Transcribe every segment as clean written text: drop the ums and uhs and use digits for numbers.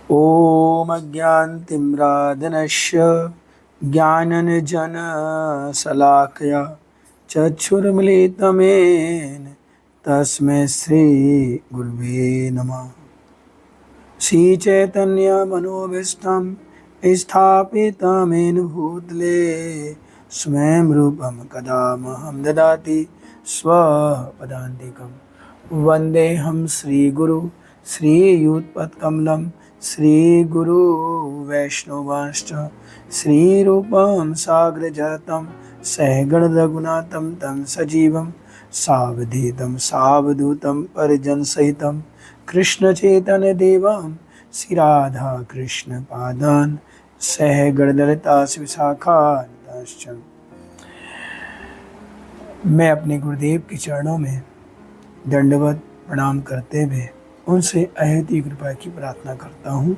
ॐ अज्ञानतिम्रादनस्य ज्ञानञ्जनशलाकया चक्षुरुन्मीलितं येन तस्मै श्रीगुरवे नमः। श्रीचैतन्यमनोभीष्टं स्थापितं येन भूतले स्वयं रूपं कदा मह्यं ददाति स्वपदान्तिकं। वन्देऽहं श्रीगुरु श्रीयुतपत्कमलं श्रीगुरु वैष्णवांश्च श्रीरूपं साग्रजातं सहगणरघुनाथं तं सजीवं सावधूतं सावधूतं परिजनसहितं कृष्णचैतन्यदेवं श्रीराधाकृष्णपादान् सहगणललिता विशाखान्वितांश्च। मैं अपने गुरुदेव के चरणों में दंडवत प्रणाम करते हुए उनसे अहेतु कृपा की प्रार्थना करता हूँ।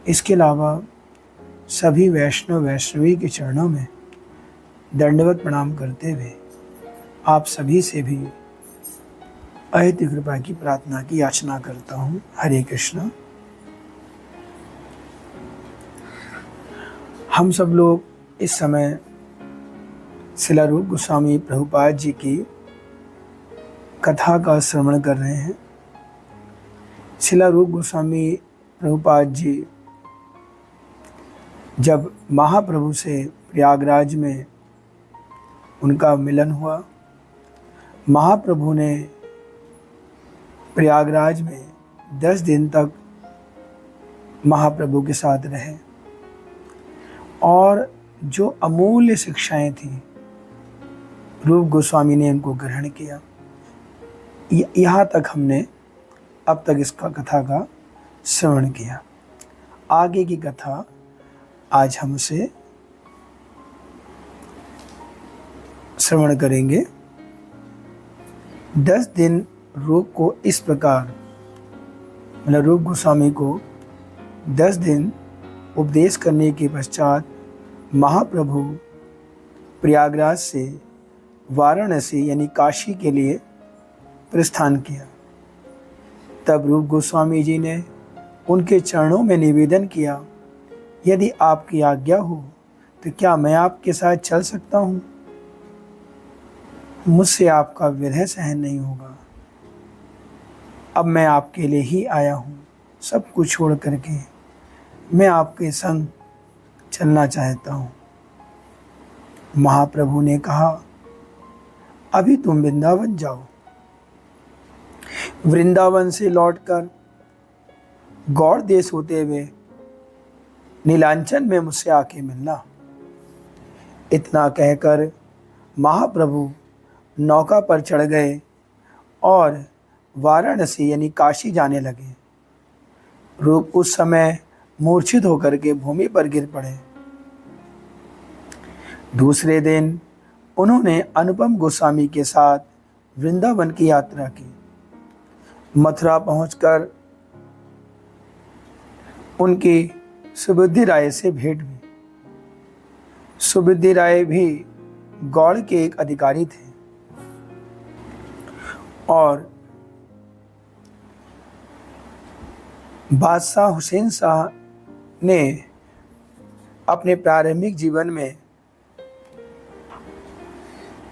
इसके अलावा सभी वैष्णव वैष्णवी के चरणों में दंडवत प्रणाम करते हुए आप सभी से भी अहेतु कृपा की प्रार्थना की याचना करता हूँ। हरे कृष्णा। हम सब लोग इस समय श्रील रूप गोस्वामी प्रभुपाद जी की कथा का श्रवण कर रहे हैं। श्रील रूप गोस्वामी प्रभुपाद जी जब महाप्रभु से प्रयागराज में उनका मिलन हुआ, महाप्रभु ने प्रयागराज में 10 दिन तक महाप्रभु के साथ रहे और जो अमूल्य शिक्षाएं थी रूप गोस्वामी ने उनको ग्रहण किया। यहाँ तक हमने अब तक इसका कथा का श्रवण किया। आगे की कथा आज हम उसे श्रवण करेंगे। 10 दिन रूप को इस प्रकार, मतलब रूप गोस्वामी को 10 दिन उपदेश करने के पश्चात महाप्रभु प्रयागराज से वाराणसी यानी काशी के लिए प्रस्थान किया। तब रूप गोस्वामी जी ने उनके चरणों में निवेदन किया, यदि आपकी आज्ञा हो तो क्या मैं आपके साथ चल सकता हूँ? मुझसे आपका विरह सहन नहीं होगा। अब मैं आपके लिए ही आया हूँ। सब कुछ छोड़ करके मैं आपके संग चलना चाहता हूँ। महाप्रभु ने कहा, अभी तुम वृंदावन जाओ। वृंदावन से लौटकर गौड़ देश होते हुए नीलांचन में मुझसे आके मिलना। इतना कहकर महाप्रभु नौका पर चढ़ गए और वाराणसी यानी काशी जाने लगे। रूप उस समय मूर्छित होकर के भूमि पर गिर पड़े। दूसरे दिन उन्होंने अनुपम गोस्वामी के साथ वृंदावन की यात्रा की। मथुरा पहुंचकर उनकी सुबुद्धि राय से भेंट हुई। सुबुद्धि राय भी गौड़ के एक अधिकारी थे और बादशाह हुसैन शाह ने अपने प्रारंभिक जीवन में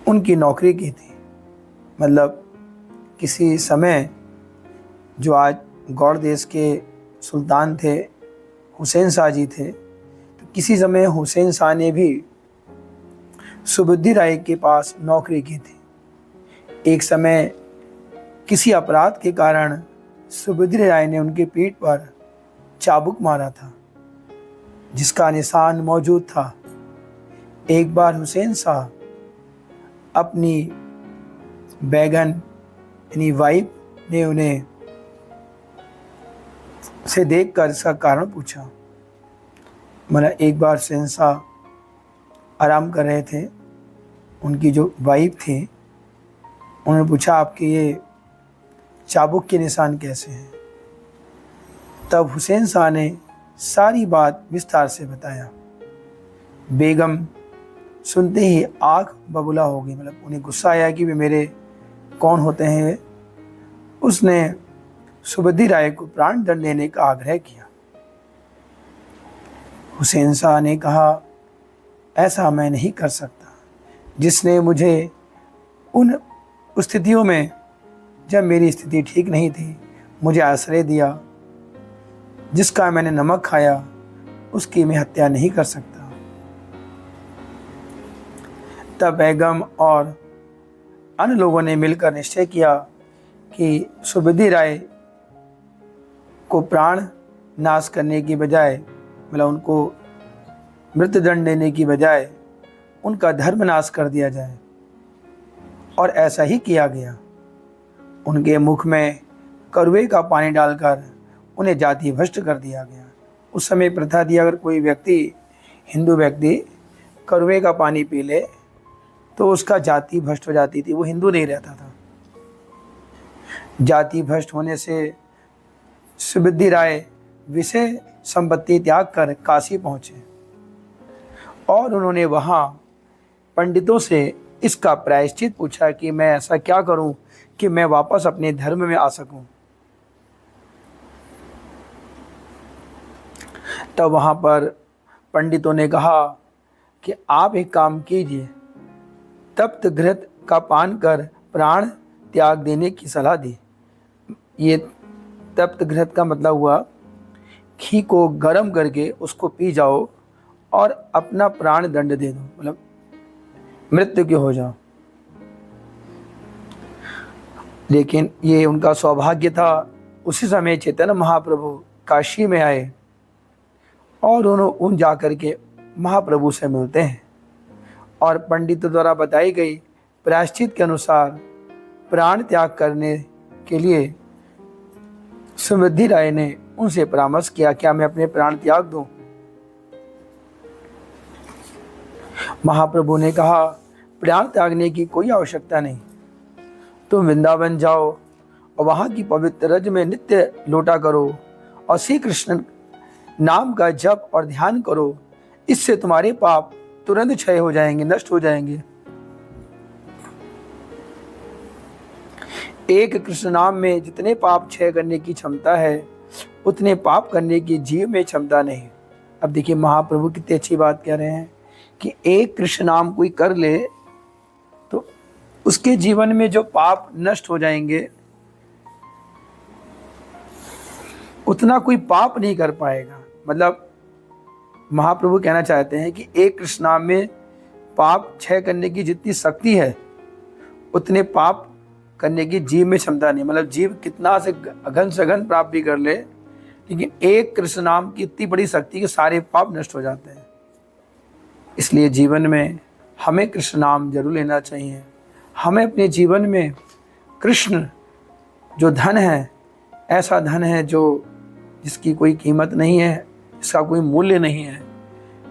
उनकी नौकरी की थी। मतलब किसी समय जो आज गौड़ देश के सुल्तान थे, हुसैन शाह जी थे, तो किसी समय हुसैन शाह ने भी सुबुद्धि राय के पास नौकरी की थी। एक समय किसी अपराध के कारण सुबुद्धि राय ने उनके पीठ पर चाबुक मारा था, जिसका निशान मौजूद था। एक बार हुसैन शाह अपनी बैगन यानी वाइफ ने उन्हें से देखकर इसका कारण पूछा। मतलब एक बार हुसैन शाह आराम कर रहे थे, उनकी जो वाइफ थी उन्होंने पूछा, आपके ये चाबुक के निशान कैसे हैं? तब हुसैन शाह ने सारी बात विस्तार से बताया। बेगम सुनते ही आँख बबूला हो गई। मतलब उन्हें गुस्सा आया कि वे मेरे कौन होते हैं। उसने सुबुद्धि राय को प्राण दंड देने का आग्रह किया। हुसैन शाह ने कहा, ऐसा मैं नहीं कर सकता। जिसने मुझे उन स्थितियों में, जब मेरी स्थिति ठीक नहीं थी, मुझे आश्रय दिया, जिसका मैंने नमक खाया, उसकी मैं हत्या नहीं कर सकता। तब बेगम और अन्य लोगों ने मिलकर निश्चय किया कि सुबुद्धि राय को प्राण नाश करने की बजाय, मतलब उनको मृत्युदंड देने की बजाय उनका धर्म नाश कर दिया जाए। और ऐसा ही किया गया। उनके मुख में कड़वे का पानी डालकर उन्हें जाति भ्रष्ट कर दिया गया। उस समय प्रथा थी, अगर कोई व्यक्ति, हिंदू व्यक्ति कड़वे का पानी पी ले तो उसका जाति भ्रष्ट हो जाती थी, वो हिंदू नहीं रहता था। जाति भ्रष्ट होने से सुबुद्धि राय विषय संपत्ति त्याग कर काशी पहुँचे और उन्होंने वहाँ पंडितों से इसका प्रायश्चित पूछा कि मैं ऐसा क्या करूं कि मैं वापस अपने धर्म में आ सकूं। तब वहाँ पर पंडितों ने कहा कि आप एक काम कीजिए, तप्त घृत का पान कर प्राण त्याग देने की सलाह दी। ये तप्त घृत का मतलब हुआ घी को गर्म करके उसको पी जाओ और अपना प्राण दंड दे दो, मतलब मृत्यु की हो जाओ। लेकिन ये उनका सौभाग्य था। उसी समय चैतन्य महाप्रभु काशी में आए और उन जाकर के महाप्रभु से मिलते हैं और पंडितों द्वारा बताई गई प्रायश्चित के अनुसार प्राण त्याग करने के लिए सुबुद्धि राय ने उनसे परामर्श किया, क्या मैं अपने प्राण त्याग दूं? महाप्रभु ने कहा, प्राण त्यागने की कोई आवश्यकता नहीं। तुम वृंदावन जाओ और वहाँ की पवित्र रज में नित्य लोटा करो और श्री कृष्ण नाम का जप और ध्यान करो। इससे तुम्हारे पाप तुरंत क्षय हो जाएंगे, नष्ट हो जाएंगे। एक कृष्ण नाम में जितने पाप क्षय करने की क्षमता है, उतने पाप करने की जीव में क्षमता नहीं। अब देखिए महाप्रभु कितनी अच्छी बात कह रहे हैं कि एक कृष्ण नाम कोई कर ले तो उसके जीवन में जो पाप नष्ट हो जाएंगे, उतना कोई पाप नहीं कर पाएगा। मतलब महाप्रभु कहना चाहते हैं कि एक कृष्ण नाम में पाप क्षय करने की जितनी शक्ति है, उतने पाप करने की जीव में क्षमता नहीं। मतलब जीव कितना से अघन पाप भी कर ले, लेकिन एक कृष्ण नाम की इतनी बड़ी शक्ति कि सारे पाप नष्ट हो जाते हैं। इसलिए जीवन में हमें कृष्ण नाम जरूर लेना चाहिए। हमें अपने जीवन में कृष्ण जो धन है, ऐसा धन है जो जिसकी कोई कीमत नहीं है, इसका कोई मूल्य नहीं है।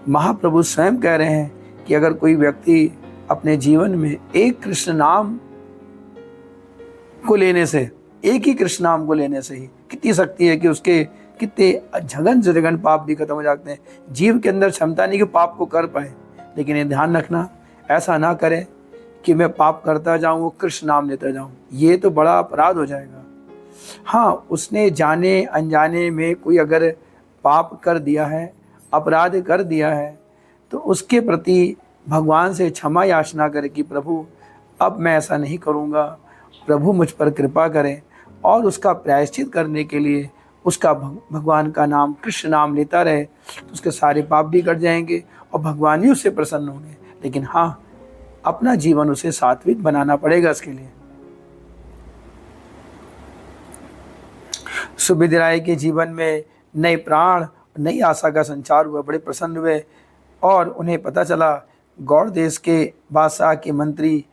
महाप्रभु स्वयं कह रहे हैं कि अगर कोई व्यक्ति अपने जीवन में एक कृष्ण नाम को लेने से, एक ही कृष्ण नाम को लेने से ही कितनी शक्ति है कि उसके कितने झगन से झगन पाप भी खत्म हो जाते हैं। जीव के अंदर क्षमता नहीं कि पाप को कर पाए, लेकिन ये ध्यान रखना, ऐसा ना करें कि मैं पाप करता जाऊं, वो कृष्ण नाम लेता जाऊं। ये तो बड़ा अपराध हो जाएगा। हाँ, उसने जाने अनजाने में कोई अगर पाप कर दिया है, अपराध कर दिया है, तो उसके प्रति भगवान से क्षमा याचना करे कि प्रभु अब मैं ऐसा नहीं करूँगा, प्रभु मुझ पर कृपा करें। और उसका प्रायश्चित करने के लिए उसका भगवान का नाम, कृष्ण नाम लेता रहे, तो उसके सारे पाप भी कट जाएंगे और भगवान ही उससे प्रसन्न होंगे। लेकिन हाँ, अपना जीवन उसे सात्विक बनाना पड़ेगा। इसके लिए सुबुद्धि राय के जीवन में नए प्राण, नई आशा का संचार हुआ। बड़े प्रसन्न हुए और उन्हें पता चला गौड़ देश के बादशाह के मंत्री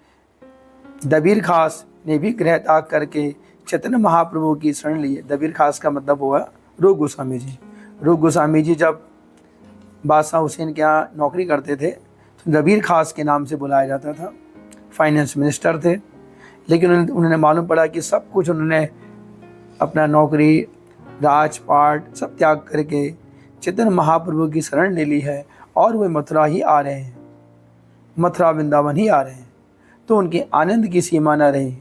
दबीर खास ने भी गृह त्याग करके चैतन्य महाप्रभु की शरण ली। दबीर खास का मतलब हुआ रूप गोस्वामी जी। रूप गोस्वामी जी जब बादशाह हुसैन के यहाँ नौकरी करते थे तो दबीर खास के नाम से बुलाया जाता था। फाइनेंस मिनिस्टर थे, लेकिन उन्होंने मालूम पड़ा कि सब कुछ उन्होंने अपना नौकरी, राजपाट सब त्याग करके चैतन्य महाप्रभु की शरण ले ली है और वे मथुरा ही आ रहे हैं, मथुरा वृंदावन ही आ रहे हैं। तो उनके आनंद की सीमा न रही।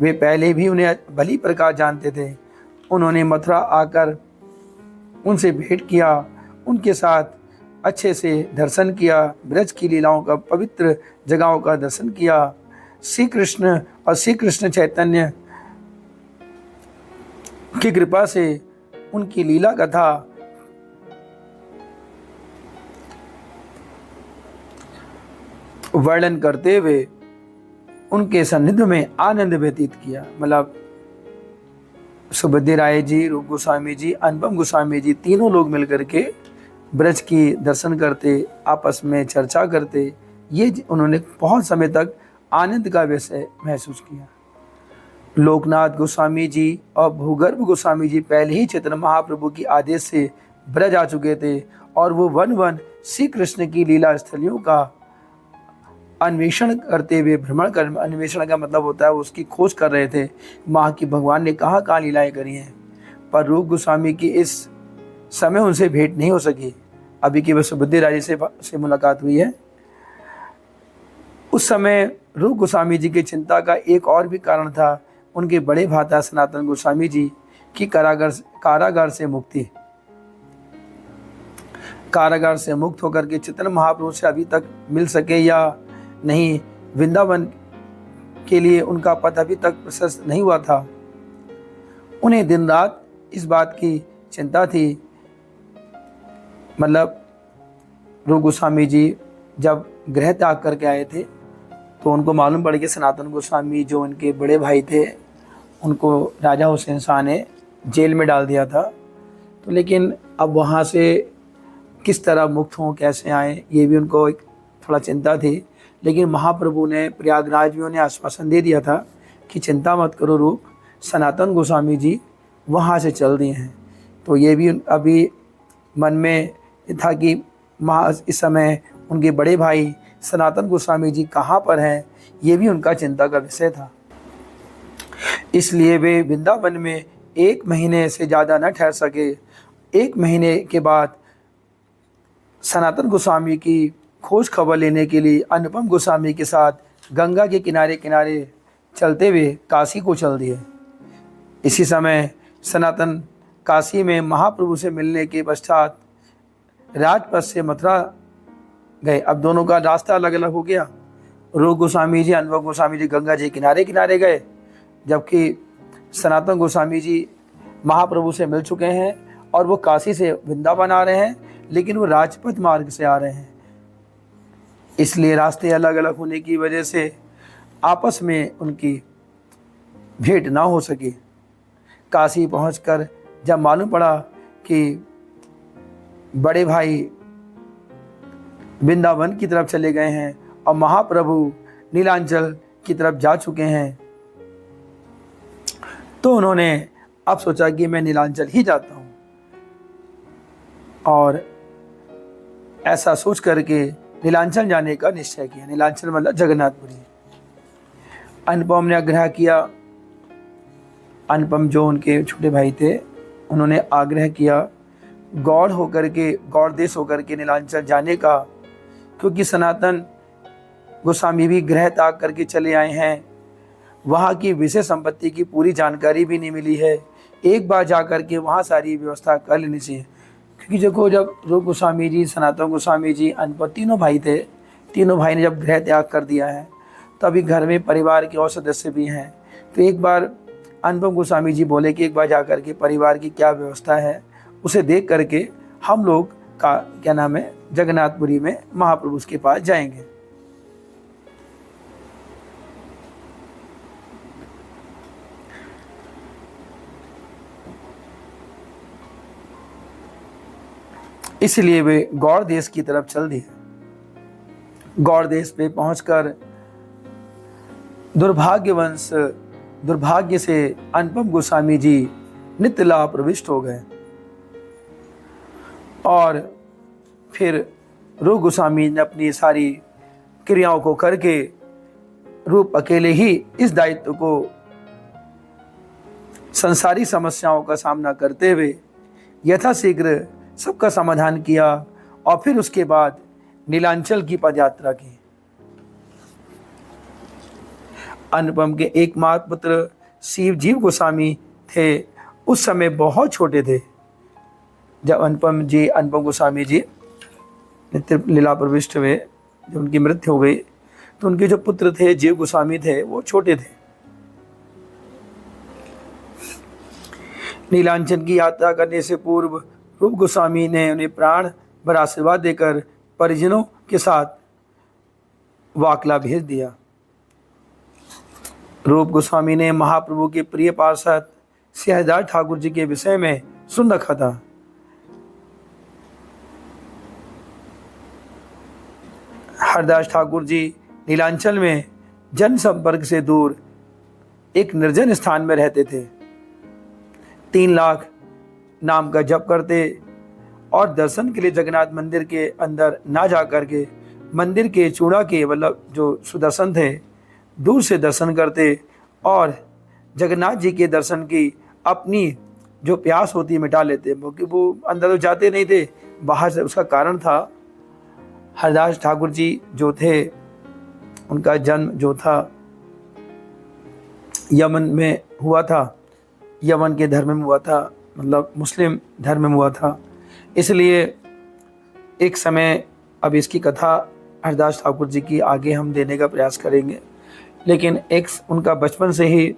वे पहले भी उन्हें भली प्रकार जानते थे। उन्होंने मथुरा आकर उनसे भेंट किया, उनके साथ अच्छे से दर्शन किया, ब्रज की लीलाओं का, पवित्र जगहों का दर्शन किया। श्री कृष्ण और श्री कृष्ण चैतन्य की कृपा से उनकी लीला कथा वर्णन करते हुए उनके सानिध्य में आनंद व्यतीत किया। मतलब सुबुद्धि राय जी, रूप गोस्वामी जी, अनुपम गोस्वामी जी, तीनों लोग मिलकर के ब्रज की दर्शन करते, आपस में चर्चा करते। ये उन्होंने बहुत समय तक आनंद का विषय महसूस किया। लोकनाथ गोस्वामी जी और भूगर्भ गोस्वामी जी पहले ही चैतन्य महाप्रभु की आदेश से ब्रज आ चुके थे और वो वन वन श्री कृष्ण की लीला स्थलियों का अन्वेषण करते हुए, भ्रमण कर, अन्वेषण का मतलब होता है उसकी खोज कर रहे थे, वहाँ की भगवान ने कहाँ कहाँ लीलाएं करी हैं। पर रूप गोस्वामी की इस समय उनसे भेंट नहीं हो सकी। अभी की बस बुद्धि राजी से मुलाकात हुई है। उस समय रूप गोस्वामी जी की चिंता का एक और भी कारण था, उनके बड़े भ्राता सनातन गोस्वामी जी की कारागार से मुक्ति। कारागार से मुक्त होकर के चैतन्य महाप्रभु से अभी तक मिल सके या नहीं, वृंदावन के लिए उनका पथ अभी तक प्रशस्त नहीं हुआ था। उन्हें दिन रात इस बात की चिंता थी। मतलब रूप गोस्वामी जी जब गृह त्याग करके आए थे तो उनको मालूम पड़ गया सनातन गोस्वामी जो उनके बड़े भाई थे उनको राजा हुसैन शाह ने जेल में डाल दिया था। तो लेकिन अब वहाँ से किस तरह मुक्त हों, कैसे आएँ, ये भी उनको एक थोड़ा चिंता थी। लेकिन महाप्रभु ने प्रयागराज में उन्हें आश्वासन दे दिया था कि चिंता मत करो रूप, सनातन गोस्वामी जी वहाँ से चल दिए हैं। तो ये भी अभी मन में था कि इस समय उनके बड़े भाई सनातन गोस्वामी जी कहाँ पर हैं, ये भी उनका चिंता का विषय था। इसलिए वे वृंदावन में 1 महीने से ज़्यादा न ठहर सके। 1 महीने के बाद सनातन गोस्वामी की खोज खबर लेने के लिए अनुपम गोस्वामी के साथ गंगा के किनारे किनारे चलते हुए काशी को चल दिए। इसी समय सनातन काशी में महाप्रभु से मिलने के पश्चात राजपथ से मथुरा गए। अब दोनों का रास्ता अलग अलग हो गया। रूप गोस्वामी जी, अनुपम गोस्वामी जी गंगा जी किनारे किनारे गए, जबकि सनातन गोस्वामी जी महाप्रभु से मिल चुके हैं और वो काशी से वृंदावन आ रहे हैं, लेकिन वो राजपथ मार्ग से आ रहे हैं। इसलिए रास्ते अलग अलग होने की वजह से आपस में उनकी भेंट ना हो सकी। काशी पहुंचकर जब मालूम पड़ा कि बड़े भाई वृंदावन की तरफ चले गए हैं और महाप्रभु नीलांचल की तरफ जा चुके हैं, तो उन्होंने अब सोचा कि मैं नीलांचल ही जाता हूँ। और ऐसा सोच करके नीलांचल जाने का निश्चय किया। नीलांचल मतलब जगन्नाथपुरी। अनुपम ने आग्रह किया, अनुपम जो उनके छोटे भाई थे उन्होंने आग्रह किया गौड़ देश होकर के नीलांचल जाने का, क्योंकि सनातन गोस्वामी भी गृह त्याग करके चले आए हैं, वहाँ की विषय संपत्ति की पूरी जानकारी भी नहीं मिली है। एक बार जा कर के वहाँ सारी व्यवस्था कर लेनी चाहिए। क्योंकि देखो, जब रूप गोस्वामी जी, सनातन गोस्वामी जी, अनुपम तीनों भाई थे, तीनों भाई ने जब गृह त्याग कर दिया है तो अभी घर में परिवार के और सदस्य भी हैं। तो एक बार अनुपम गोस्वामी जी बोले कि एक बार जा कर के परिवार की क्या व्यवस्था है उसे देख करके हम लोग का क्या नाम है जगन्नाथपुरी में महाप्रभु के पास जाएंगे। इसलिए वे गौड़ देश की तरफ चल दिए। गौड़ देश पे पहुंचकर दुर्भाग्य से अनुपम गोस्वामी जी नित्य लाभ प्रविष्ट हो गए और फिर रूप गोस्वामी ने अपनी सारी क्रियाओं को करके रूप अकेले ही इस दायित्व को संसारी समस्याओं का सामना करते हुए यथाशीघ्र सबका समाधान किया और फिर उसके बाद नीलांचल की पदयात्रा की। अनुपम के एकमात्र पुत्र शिवजीव गोस्वामी थे, उस समय बहुत छोटे थे जब अनुपम गोस्वामी जी नित्य लीला प्रविष्ट हुए, जब उनकी मृत्यु हो गई तो उनके जो पुत्र थे जीव गोस्वामी थे वो छोटे थे। नीलांचन की यात्रा करने से पूर्व रूप गोस्वामी ने उन्हें प्राण भर आशीर्वाद देकर परिजनों के साथ वाकला भेज दिया। रूप गोस्वामी ने महाप्रभु के प्रिय पार्षद श्री हरिदास ठाकुर जी के विषय में सुन रखा था। हरिदास ठाकुर जी नीलांचल में जन संपर्क से दूर एक निर्जन स्थान में रहते थे। 3 लाख नाम का जप करते और दर्शन के लिए जगन्नाथ मंदिर के अंदर ना जा करके मंदिर के चूड़ा के मतलब जो सुदर्शन थे दूर से दर्शन करते और जगन्नाथ जी के दर्शन की अपनी जो प्यास होती है मिटा लेते, क्योंकि वो अंदर तो जाते नहीं थे, बाहर से। उसका कारण था हरिदास ठाकुर जी जो थे उनका जन्म जो था यमन में हुआ था, यमन के धर्म में हुआ था, मतलब मुस्लिम धर्म में हुआ था। इसलिए एक समय, अब इसकी कथा हरिदास ठाकुर जी की आगे हम देने का प्रयास करेंगे, लेकिन एक उनका बचपन से ही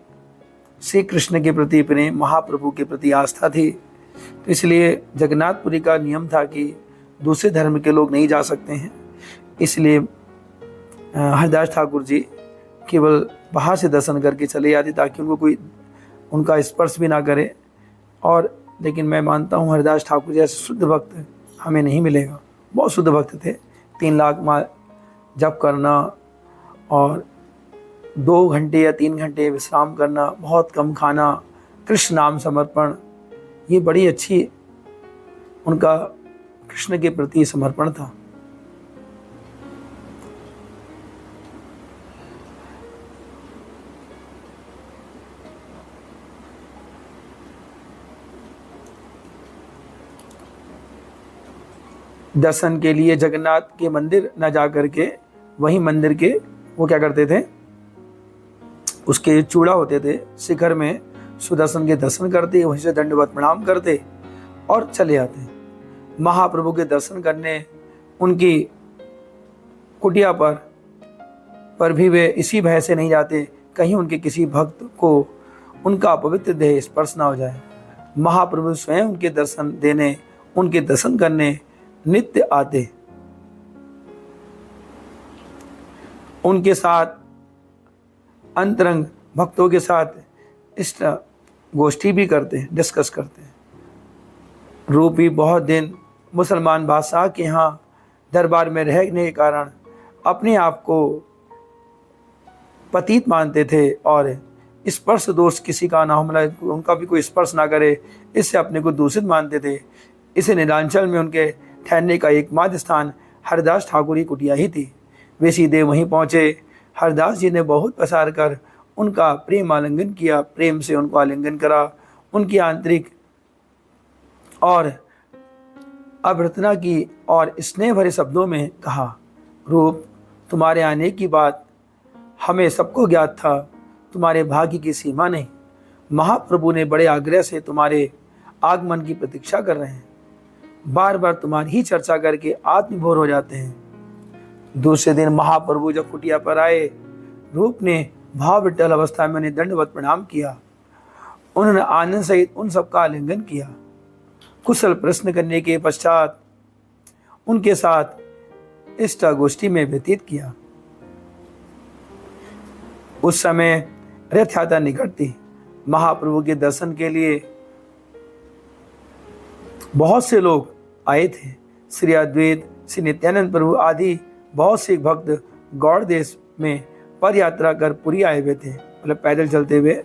श्री कृष्ण के प्रति प्रेम, महाप्रभु के प्रति आस्था थी, तो इसलिए जगन्नाथपुरी का नियम था कि दूसरे धर्म के लोग नहीं जा सकते हैं। इसलिए हरिदास ठाकुर जी केवल बाहर से दर्शन करके चले जाते ताकि उनको कोई उनका स्पर्श भी ना करे। और लेकिन मैं मानता हूँ हरिदास ठाकुर जैसे शुद्ध भक्त हमें नहीं मिलेगा। बहुत शुद्ध भक्त थे। 3 लाख माल जप करना और 2 घंटे या 3 घंटे विश्राम करना, बहुत कम खाना, कृष्ण नाम समर्पण, ये बड़ी अच्छी उनका कृष्ण के प्रति समर्पण था। दर्शन के लिए जगन्नाथ के मंदिर न जा करके वहीं मंदिर के वो क्या करते थे, उसके चूड़ा होते थे शिखर में, सुदर्शन के दर्शन करते, वहीं से दंडवत प्रणाम करते और चले आते। महाप्रभु के दर्शन करने उनकी कुटिया पर भी वे इसी भय से नहीं जाते कहीं उनके किसी भक्त को उनका पवित्र देह स्पर्श ना हो जाए। महाप्रभु स्वयं उनके दर्शन देने, उनके दर्शन करने नित्य आते। उनके साथ अंतरंग भक्तों के साथ इस गोष्ठी भी करते, डिस्कस करते। रूप भी बहुत दिन मुसलमान बादशाह के यहाँ दरबार में रहने के कारण अपने आप को पतित मानते थे और स्पर्श दोष किसी का ना हो, मतलब उनका भी कोई स्पर्श ना करे, इससे अपने को दूषित मानते थे। इसे नीलांचल में उनके ठहरने का एकमात्र स्थान हरिदास ठाकुर की कुटिया ही थी। वे सीधे वहीं पहुँचे। हरिदास जी ने बहुत पसार कर उनका प्रेम आलिंगन किया, प्रेम से उनको आलिंगन करा, उनकी आंतरिक और अभ्यर्थना की और स्नेह भरे शब्दों में कहा, रूप, तुम्हारे आने की बात हमें सबको ज्ञात था, तुम्हारे भाग्य की सीमा नहीं। महाप्रभु ने बड़े आग्रह से तुम्हारे आगमन की प्रतीक्षा कर रहे हैं, बार बार तुम्हारी ही चर्चा करके आत्मभोर हो जाते हैं। दूसरे दिन महाप्रभु जब कुटिया पर आए, रूप ने भाव विट्ठल अवस्था में उन्हें दंडवत प्रणाम किया। उन्होंने आनंद सहित उन सबका आलिंगन किया। कुशल प्रश्न करने के पश्चात उनके साथ इष्ट गोष्ठी में व्यतीत किया। उस समय रथ यात्रा निकट थी। महाप्रभु के दर्शन के लिए बहुत से लोग आए थे। श्री अद्वैत, श्री नित्यानंद प्रभु आदि बहुत से भक्त गौड़ देश में पद यात्रा कर पुरी आए हुए थे, मतलब पैदल चलते हुए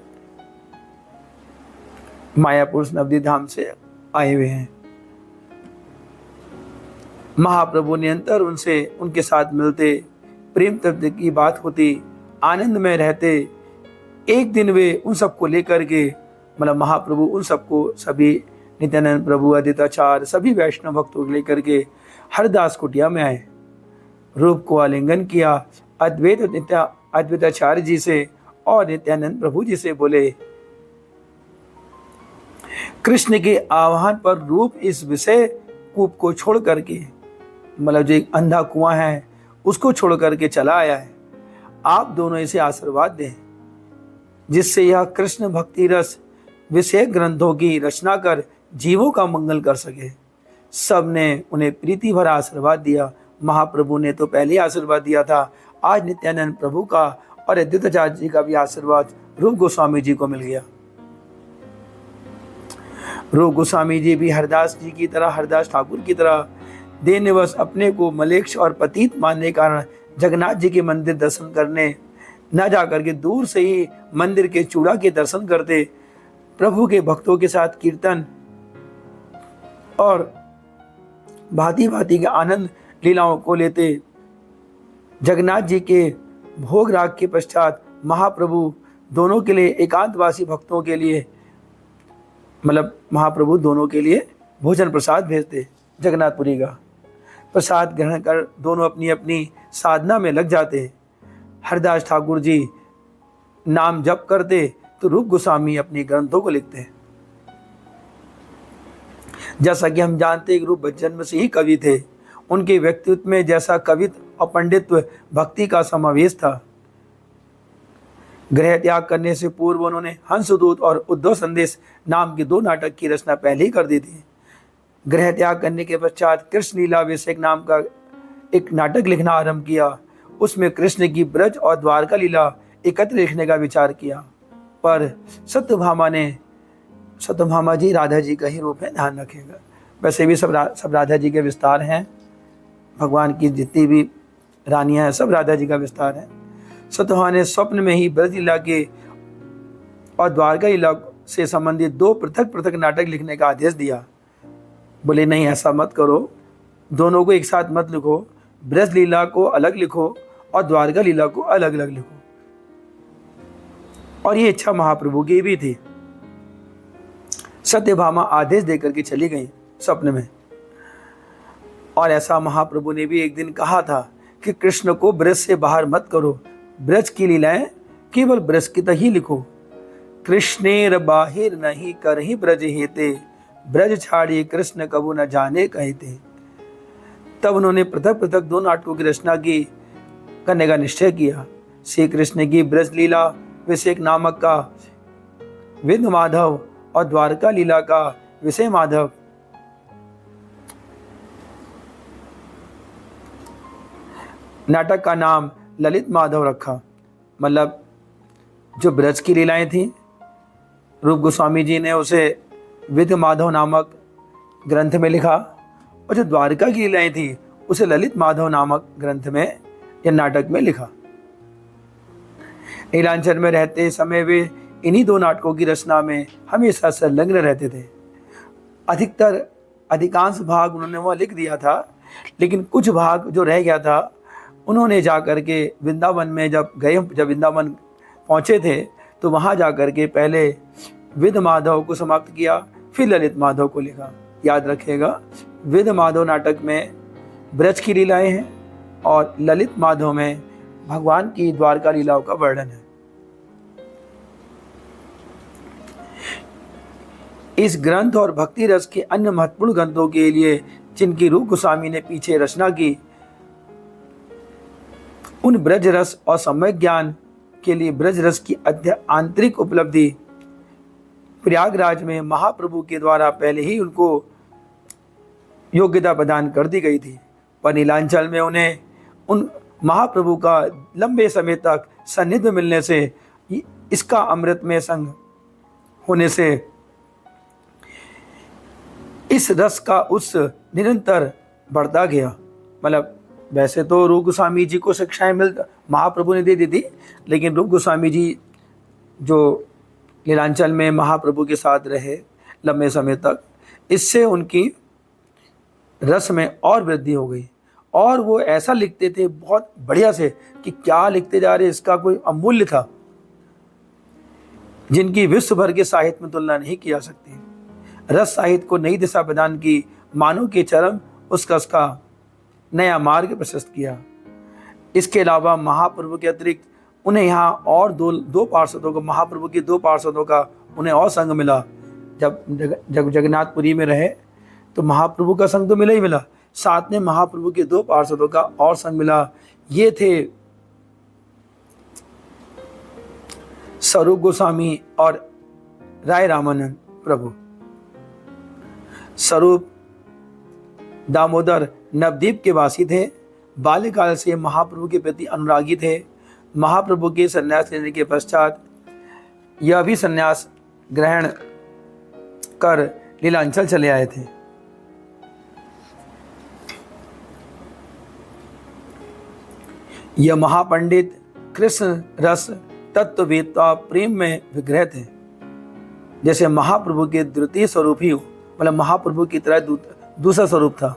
मायापुर नवदीप धाम से आए हुए हैं। महाप्रभु निरंतर उनसे उनके साथ मिलते, प्रेम तत्व की बात होती, आनंद में रहते। एक दिन वे उन सबको लेकर के, मतलब महाप्रभु उन सबको, सभी नित्यानंद प्रभु, अद्वैताचार्य, सभी वैष्णव भक्तों को लेकर के हरिदास कुटिया में आए। रूप को आलिंगन किया। अद्वैताचार्य जी से और नित्यानंद प्रभु जी से बोले, कृष्ण के आह्वान पर रूप इस विषय कूप को छोड़ करके मतलब जो एक अंधा कुआं है उसको छोड़ करके चला आया है। आप दोनों इसे आशीर्वाद दें जिससे यह कृष्ण भक्ति रस विषय ग्रंथों की रचना कर जीवों का मंगल कर सके। सब ने उन्हें प्रीति भरा आशीर्वाद दिया। महाप्रभु ने तो पहले ही आशीर्वाद दिया था, आज नित्यानंद प्रभु का और अद्वैताचार्य जी का भी आशीर्वाद रूप गोस्वामी जी को मिल गया। रूप गोस्वामी जी भी हरदास जी की तरह, हरदास ठाकुर की तरह देनवश अपने को मलेच्छ और पतित मानने के कारण जगन्नाथ जी के मंदिर दर्शन करने न जाकर के दूर से ही मंदिर के चूड़ा के दर्शन करते, प्रभु के भक्तों के साथ कीर्तन और भांति भांति के आनंद लीलाओं को लेते। जगन्नाथ जी के भोग राग के पश्चात महाप्रभु दोनों के लिए, एकांतवासी भक्तों के लिए, मतलब महाप्रभु दोनों के लिए भोजन प्रसाद भेजते। जगन्नाथपुरी का प्रसाद ग्रहण कर दोनों अपनी अपनी साधना में लग जाते। हरदास ठाकुर जी नाम जप करते तो रूप गोस्वामी अपने ग्रंथों को लिखते। जैसा कि हम जानते हैं, रूप जन्म से ही कवि थे। उनके व्यक्तित्व में जैसा कवित्व और पंडित्व भक्ति का समावेश था। गृह त्याग करने से पूर्व उन्होंने हंसदूत और उद्धव संदेश नाम के 2 नाटक की रचना पहले ही कर दी थी। गृह त्याग करने के पश्चात कृष्ण लीला विषयक नाम का एक नाटक लिखना आरंभ किया। उसमें कृष्ण की ब्रज और द्वारका लीला एकत्र लिखने का विचार किया, पर सत्यभामा जी राधा जी का ही रूप है, ध्यान रखिएगा। वैसे भी सब राधा जी के विस्तार हैं। भगवान की जितनी भी रानियां हैं सब राधा जी का विस्तार है। सत्यभामा ने स्वप्न में ही ब्रज लीला के और द्वारका लीला से संबंधित 2 पृथक पृथक नाटक लिखने का आदेश दिया। बोले नहीं, ऐसा मत करो, दोनों को एक साथ मत लिखो, ब्रज लीला को अलग लिखो और द्वारका लीला को अलग अलग लिखो। और ये इच्छा महाप्रभु की भी थी। सत्यभामा आदेश देकर के चली गई स्वप्न में। और ऐसा महाप्रभु ने भी एक दिन कहा था कि कृष्ण को ब्रज से बाहर मत करो, ब्रज की लीलाएं केवल ब्रज की ही लिखो। कृष्णेर बाहिर नहीं करहि ब्रज हेते, ब्रज छाड़िए कृष्ण कबू न जाने कहते। तब उन्होंने पृथक पृथक 2 नाटकों की रचना की करने का निश्चय किया। श्री कृष्ण की ब्रज लीला विषयक नामक का विंध माधव और द्वारका लीला का विषय माधव। नाटक का नाम ललित माधव रखा। मतलब जो ब्रज की लीलाएं थी, रूप गोस्वामी जी ने उसे विंध माधव नामक ग्रंथ में लिखा, और जो द्वारका की लीलाएं थी उसे ललित माधव नामक ग्रंथ में या नाटक में लिखा। नीलांचल में रहते समय वे इन्हीं 2 नाटकों की रचना में हमेशा संलग्न रहते थे। अधिकांश भाग उन्होंने वहाँ लिख दिया था, लेकिन कुछ भाग जो रह गया था उन्होंने जा कर के वृंदावन में जब वृंदावन पहुँचे थे तो वहाँ जा कर के पहले विंध माधव को समाप्त किया, फिर ललित माधव को लिखा। याद रखिएगा, विंध माधव नाटक में ब्रज की लीलाएं हैं और ललित माधव में भगवान की द्वारका लीलाओं का वर्णन है। इस ग्रंथ और भक्ति रस के अन्य महत्वपूर्ण ग्रंथों के लिए जिनकी रूप गोस्वामी ने पीछे रचना की, उन ब्रज रस और सम्यक ज्ञान के लिए ब्रज रस की आंतरिक उपलब्धि प्रयागराज में महाप्रभु के द्वारा पहले ही उनको योग्यता प्रदान कर दी गई थी, पर नीलांचल में उन्हें उन महाप्रभु का लंबे समय तक सानिध्य मिलने से, इसका अमृतमय संग होने से इस रस का उस निरंतर बढ़ता गया। मतलब वैसे तो रूप गोस्वामी जी को शिक्षाएं महाप्रभु ने दे दी थी, लेकिन रूप गोस्वामी जी जो नीलांचल में महाप्रभु के साथ रहे लंबे समय तक, इससे उनकी रस में और वृद्धि हो गई। और वो ऐसा लिखते थे बहुत बढ़िया से कि क्या लिखते जा रहे, इसका कोई अमूल्य था, जिनकी विश्व भर के साहित्य में तुलना नहीं की जा सकती। रस साहित्य को नई दिशा प्रदान की, मानव के चरम उत्कर्ष का नया मार्ग प्रशस्त किया। इसके अलावा महाप्रभु के अतिरिक्त उन्हें यहाँ और दो पार्षदों को, महाप्रभु के 2 पार्षदों का उन्हें और संग मिला। जब जगन्नाथपुरी में रहे तो महाप्रभु का संग तो मिला ही मिला, साथ में महाप्रभु के 2 पार्षदों का और संग मिला। ये थे स्वरूप गोस्वामी और राय रामानंद प्रभु। स्वरूप दामोदर नवद्वीप के वासी थे। बाल्यकाल से महाप्रभु के प्रति अनुरागी थे। महाप्रभु के संन्यास लेने के पश्चात यह भी संन्यास ग्रहण कर लीलांचल चले आए थे। यह महापंडित कृष्ण रस तत्ववेत्ता प्रेम में विग्रह थे। जैसे महाप्रभु के द्वितीय स्वरूप ही हो, मतलब महाप्रभु की तरह दूसरा स्वरूप था।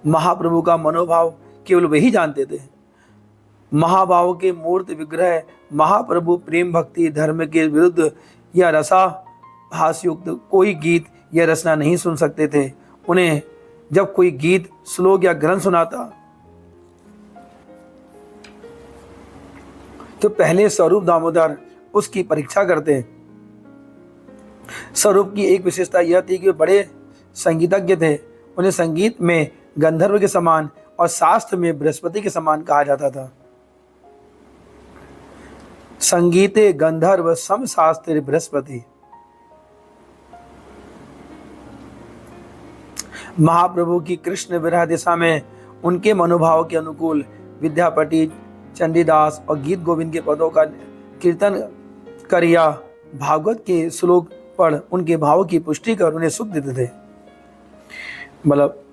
महाप्रभु का मनोभाव केवल वही जानते थे। महाभाव के मूर्त विग्रह महाप्रभु प्रेम भक्ति धर्म के विरुद्ध या रसा हास्युक्त कोई गीत या रचना नहीं सुन सकते थे। उन्हें जब कोई गीत श्लोक या ग्रंथ सुनाता तो पहले स्वरूप दामोदर उसकी परीक्षा करते। स्वरूप की एक विशेषता यह थी कि वे बड़े संगीतज्ञ थे। उन्हें संगीत में गंधर्व के समान और शास्त्र में बृहस्पति के समान कहा जाता था। संगीते गंधर्व सम शास्त्र बृहस्पति। महाप्रभु की कृष्ण विरह दिशा में उनके मनोभाव के अनुकूल विद्यापति, चंडीदास और गीत गोविंद के पदों का कीर्तन कर या भागवत के श्लोक पढ़ उनके भाव की पुष्टि कर उन्हें सुख देते थे। मतलब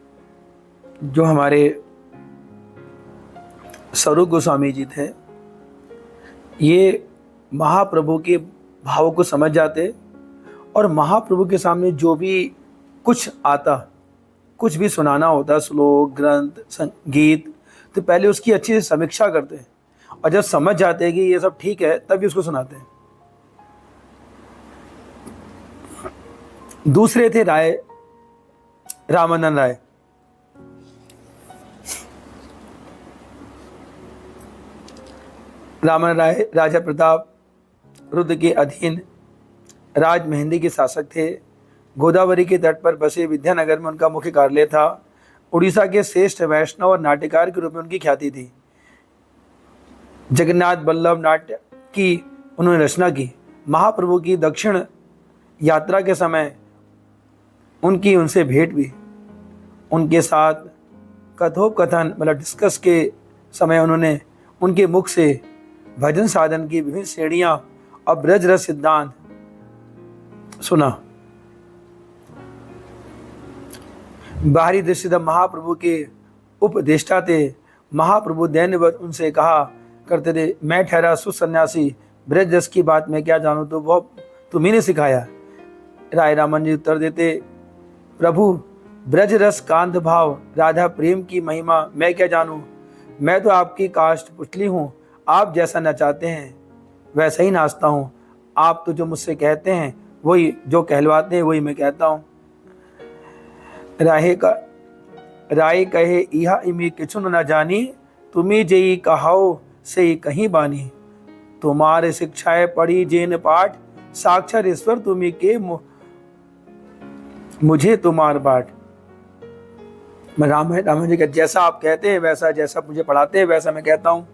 जो हमारे स्वरूप गोस्वामी जी थे, ये महाप्रभु के भावों को समझ जाते और महाप्रभु के सामने जो भी कुछ आता, कुछ भी सुनाना होता, श्लोक ग्रंथ संगीत, तो पहले उसकी अच्छी से समीक्षा करते और जब समझ जाते कि ये सब ठीक है तभी उसको सुनाते हैं। दूसरे थे रामानंद राय। रामानंद राय राजा प्रताप रुद्र के अधीन राज मेहंदी के शासक थे। गोदावरी के तट पर बसे विद्यानगर में उनका मुख्य कार्यालय था। उड़ीसा के श्रेष्ठ वैष्णव और नाट्यकार के रूप में उनकी ख्याति थी। जगन्नाथ बल्लभ नाट्य की उन्होंने रचना की। महाप्रभु की दक्षिण यात्रा के समय उनकी उनसे भेंट भी। उनके साथ कथोपकथन मतलब डिस्कस के समय उन्होंने उनके मुख से भजन साधन की विभिन्न श्रेणियां और ब्रज रस सिद्धांत सुना। बाहरी दृष्टि महाप्रभु के उपदेष्टा थे। महाप्रभु दैन्यवत उनसे कहा करते थे, मैं ठहरा सुसन्यासी, ब्रज रस की बात मैं क्या जानूं, तो वह तुम्ही ने सिखाया। राय रामन जी उत्तर देते, प्रभु ब्रज रस कांत भाव राधा प्रेम की महिमा मैं क्या जानूं, मैं तो आपकी काष्ठ पुतली हूँ। आप जैसा नचाते हैं वैसा ही नाचता हूँ। आप तो जो मुझसे कहते हैं वही, जो कहलवाते हैं वही मैं कहता हूँ। राय कहे इहा इमी किचुन न जानी, तुम्ही जेई कहाओ से कहीं बानी। तुम्हारे शिक्षाएं पढ़ी जेन पाठ, साक्षर ईश्वर तुम्ही के मुझे तुम्हार बाट। मैं राम जी का जैसा आप कहते हैं वैसा, जैसा मुझे पढ़ाते हैं वैसा मैं कहता हूँ।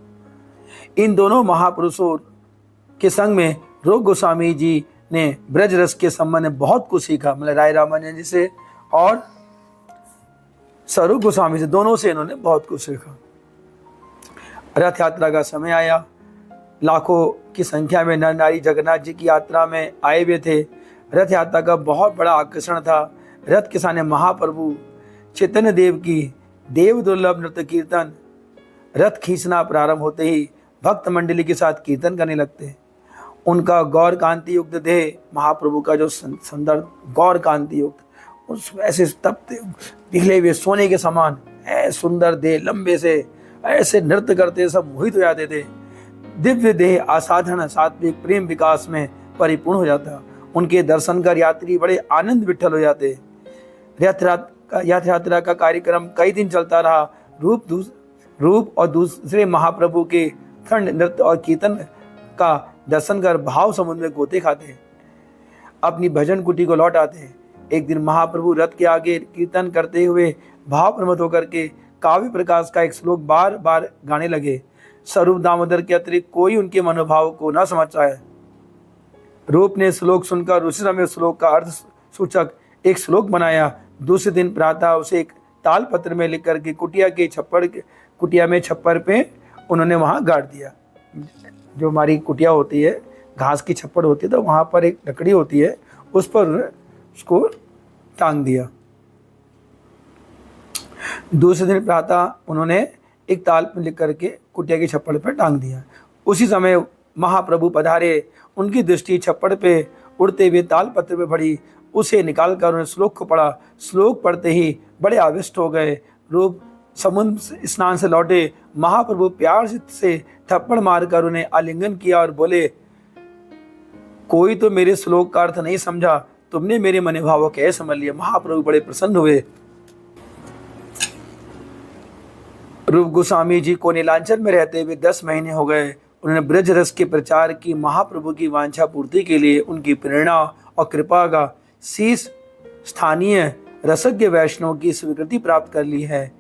इन दोनों महापुरुषों के संग में रूप गोस्वामी जी ने ब्रज रस के संबंध में बहुत कुछ सीखा। मतलब राय रामानंद जी से और स्वरूप गोस्वामी से, दोनों से इन्होंने बहुत कुछ सीखा। रथ यात्रा का समय आया। लाखों की संख्या में नर नारी जगन्नाथ जी की यात्रा में आए हुए थे। रथ यात्रा का बहुत बड़ा आकर्षण था। रथ के सामने महाप्रभु चैतन्य देव की देव दुर्लभ नृत्य कीर्तन। रथ खींचना प्रारंभ होते ही भक्त मंडली के साथ कीर्तन करने लगते। उनका गौर कांति युक्त देह, महाप्रभु का जो सुंदर गौर कांति युक्त, उस ऐसे तपते पिघले हुए सोने के समान ऐसे सुंदर देह लंबे से ऐसे नृत्य करते सब मोहित हो जाते थे। दिव्य देह असाधारण सात्विक प्रेम विकास में परिपूर्ण हो जाता। उनके दर्शन कर यात्री बड़े आनंद विठल हो जाते। रथ यात्रा का कार्यक्रम कई दिन चलता रहा। रूप और दूसरे महाप्रभु के खंड नृत्य और कीर्तन का दर्शन कर भाव समुद्र में गोते खाते, अपनी भजन कुटी को लौट आते। एक दिन महाप्रभु रथ के आगे कीर्तन करते हुए भाव प्रमत होकर के काव्य प्रकाश का एक श्लोक बार बार गाने लगे। स्वरूप दामोदर के अतिरिक्त कोई उनके मनोभाव को न समझ पाए। रूप ने श्लोक सुनकर उसी समय श्लोक का अर्थ सूचक एक श्लोक बनाया। दूसरे दिन प्रातः उसे एक ताल पत्र में लिख करके कुटिया में छप्पर पे उन्होंने वहाँ गाड़ दिया। जो हमारी कुटिया होती है, घास की छप्पर होती है, तो वहाँ पर एक लकड़ी होती है, उस पर उसको टांग दिया। दूसरे दिन प्रातः उन्होंने एक ताल में लिख करके कुटिया की छप्पर पर टांग दिया। उसी समय महाप्रभु पधारे। उनकी दृष्टि छप्पर पे उड़ते हुए ताल पत्र पे पड़ी। उसे निकालकर उन्होंने श्लोक को पढ़ा। श्लोक पढ़ते ही बड़े आविष्ट हो गए। रूप समुद्र स्नान से लौटे। महाप्रभु प्यार से थप्पड़ मारकर उन्हें आलिंगन किया और बोले, कोई तो मेरे श्लोक का अर्थ नहीं समझा, तुमने मेरे मनोभाव कैसे समझ लिया। महाप्रभु बड़े प्रसन्न हुए। रूप गोस्वामी जी को नीलांचल में रहते हुए 10 महीने हो गए। उन्होंने ब्रज रस के प्रचार की महाप्रभु की वांछा पूर्ति के लिए उनकी प्रेरणा और कृपा का शीश स्थानीय रसज्ञ वैष्णव की स्वीकृति प्राप्त कर ली है।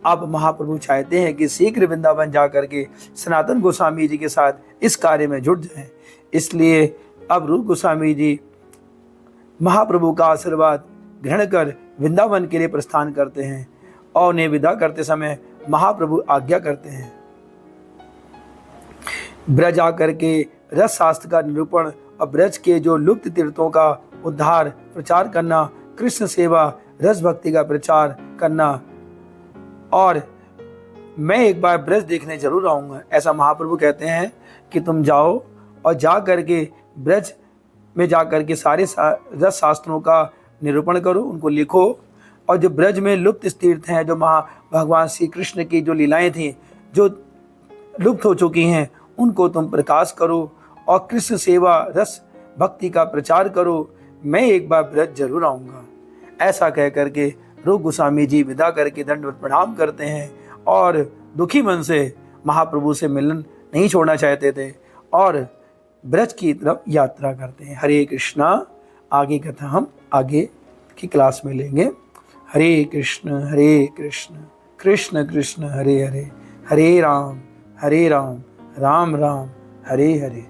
अब महाप्रभु चाहते हैं कि शीघ्र वृंदावन जाकर के सनातन गोस्वामी जी के साथ इस कार्य में जुट जाएं। इसलिए अब रूप गोस्वामी जी महाप्रभु का आशीर्वाद ग्रहण कर वृंदावन के लिए प्रस्थान करते हैं और उन्हें विदा करते समय महाप्रभु आज्ञा करते हैं, ब्रज आकर के रस शास्त्र का निरूपण और ब्रज के जो लुप्त तीर्थों का उद्धार प्रचार करना, कृष्ण सेवा रस भक्ति का प्रचार करना, और मैं एक बार ब्रज देखने जरूर आऊँगा। ऐसा महाप्रभु कहते हैं कि तुम जाओ और जा करके ब्रज में जा करके सारे रस शास्त्रों का निरूपण करो, उनको लिखो, और जो ब्रज में लुप्त तीर्थ हैं, जो भगवान श्री कृष्ण की जो लीलाएं थी जो लुप्त हो चुकी हैं, उनको तुम प्रकाश करो और कृष्ण सेवा रस भक्ति का प्रचार करो। मैं एक बार ब्रज जरूर आऊँगा। ऐसा कह करके रूप गोस्वामी जी विदा करके दंडवत प्रणाम करते हैं और दुखी मन से महाप्रभु से मिलन नहीं छोड़ना चाहते थे और ब्रज की तरफ यात्रा करते हैं। हरे कृष्णा। आगे कथा हम आगे की क्लास में लेंगे। हरे कृष्ण कृष्ण कृष्ण हरे हरे, हरे राम राम राम हरे हरे।